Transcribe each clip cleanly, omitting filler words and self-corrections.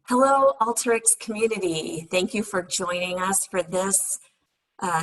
Hello, Alteryx community. Thank you for joining us for this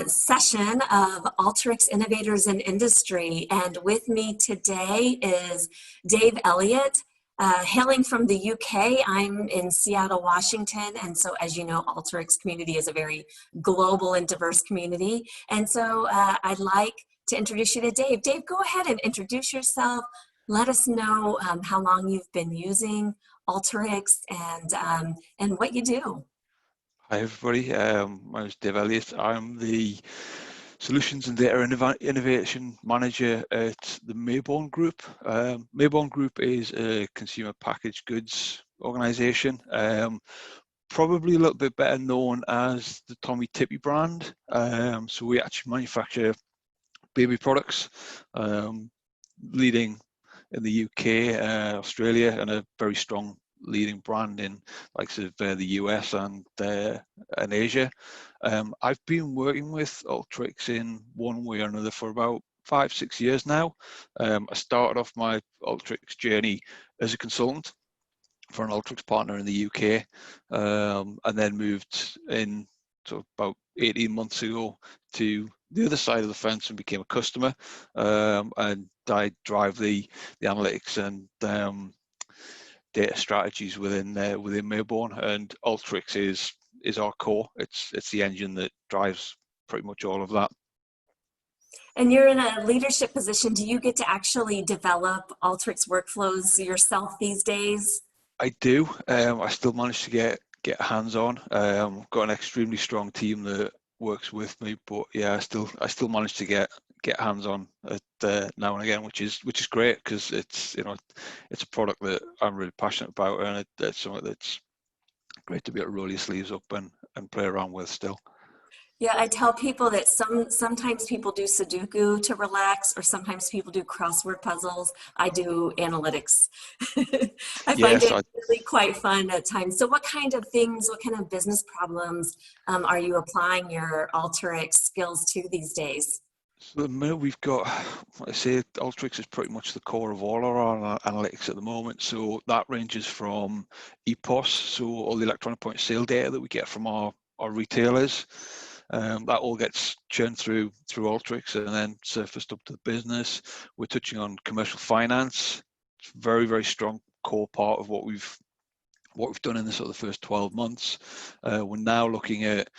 session of Alteryx Innovators in Industry. And with me today is Dave Elliott, hailing from the UK. I'm in Seattle, Washington. And so, as you know, Alteryx community is a very global and diverse community. And so I'd like to introduce you to Dave. Dave, go ahead and introduce yourself. Let us know how long you've been using Alteryx and what you do. Hi everybody, my name is Dave Elliott. I'm the Solutions and Data Innovation Manager at the Mayborn Group. Mayborn Group is a consumer packaged goods organisation, probably a little bit better known as the Tommy Tippy brand. So we actually manufacture baby products, leading in the UK, Australia, and a very strong leading brand in likes of the US and Asia. I've been working with Alteryx in one way or another for about 5-6 years now. I started off my Alteryx journey as a consultant for an Alteryx partner in the UK, and then moved in about 18 months ago to the other side of the fence and became a customer, and I drive the analytics and data strategies within Mayborn, and Alteryx is our core. It's the engine that drives pretty much all of that. And you're in a leadership position. Do you get to actually develop Alteryx workflows yourself these days? I do. I still manage to get hands on. Got an extremely strong team that works with me, but yeah, I still manage to get hands on at now and again, which is great, because it's a product that I'm really passionate about, and it's something that's great to be able to roll your sleeves up and play around with still. Yeah, I tell people that sometimes people do Sudoku to relax, or sometimes people do crossword puzzles. I do analytics. I find Yes, it really quite fun at times. So what kind of things, what kind of business problems are you applying your Alteryx skills to these days? So the minute we've got, like I say, Alteryx is pretty much the core of all our analytics at the moment. So that ranges from EPOS, so all the electronic point of sale data that we get from our retailers. That all gets churned through Alteryx and then surfaced up to the business. We're touching on commercial finance. It's a very, very strong core part of what we've done in the sort of the first 12 months. We're now looking at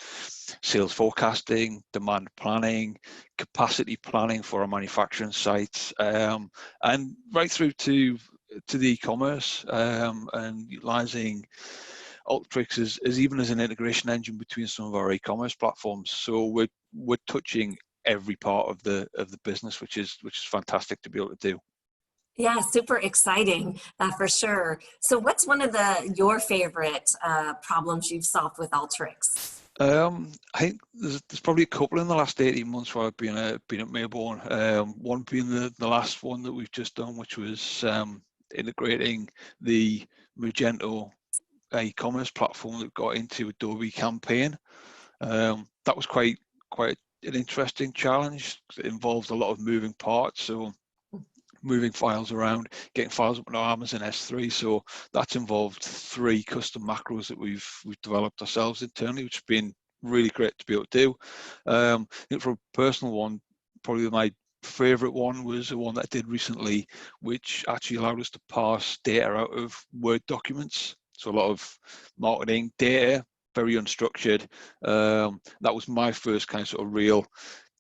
sales forecasting, demand planning, capacity planning for our manufacturing sites, and right through to the e-commerce, and utilizing Alteryx as even as an integration engine between some of our e-commerce platforms. So we're touching every part of the business, which is fantastic to be able to do. Yeah, super exciting for sure. So what's one of your favorite problems you've solved with Alteryx? I think there's probably a couple in the last 18 months where I've been at Mayborn. One being the last one that we've just done, which was integrating the Magento e-commerce platform that got into Adobe Campaign. That was quite an interesting challenge. It involved a lot of moving parts, so moving files around, getting files up in our Amazon S3. So that's involved 3 custom macros that we've developed ourselves internally, which has been really great to be able to do. I think for a personal one, probably my favorite one was the one that I did recently, which actually allowed us to parse data out of Word documents. So a lot of marketing data, very unstructured. That was my first kind of sort of real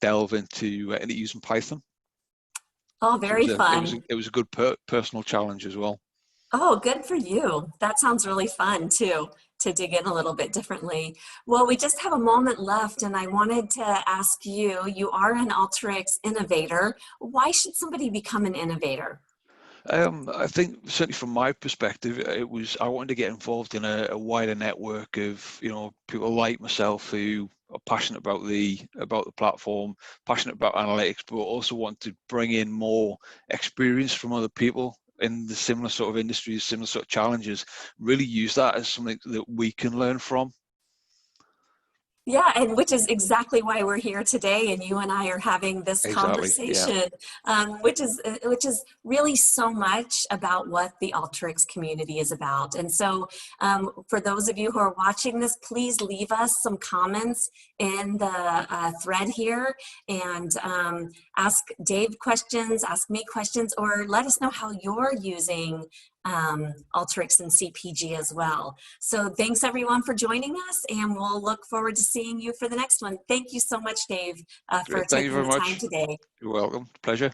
delve into using Python. Oh, So very fun. it was a good personal challenge as well. Oh, good for you. That sounds really fun too, to dig in a little bit differently. Well, we just have a moment left, and I wanted to ask you, you are an Alteryx innovator. Why should somebody become an innovator? I think certainly from my perspective, I wanted to get involved in a wider network of people like myself who are passionate about the platform, passionate about analytics, but also want to bring in more experience from other people in the similar sort of industries, similar sort of challenges. Really use that as something that we can learn from. Yeah, and which is exactly why we're here today, and you and I are having this Exactly. Yeah. conversation, which is really so much about what the Alteryx community is about. And so, for those of you who are watching this, please leave us some comments in the thread here, and ask Dave questions, ask me questions, or let us know how you're using Alteryx and CPG as well. So thanks everyone for joining us, and we'll look forward to seeing you for the next one. Thank you so much, Dave, for Great. Thank you taking very the time much. today. You're welcome. Pleasure.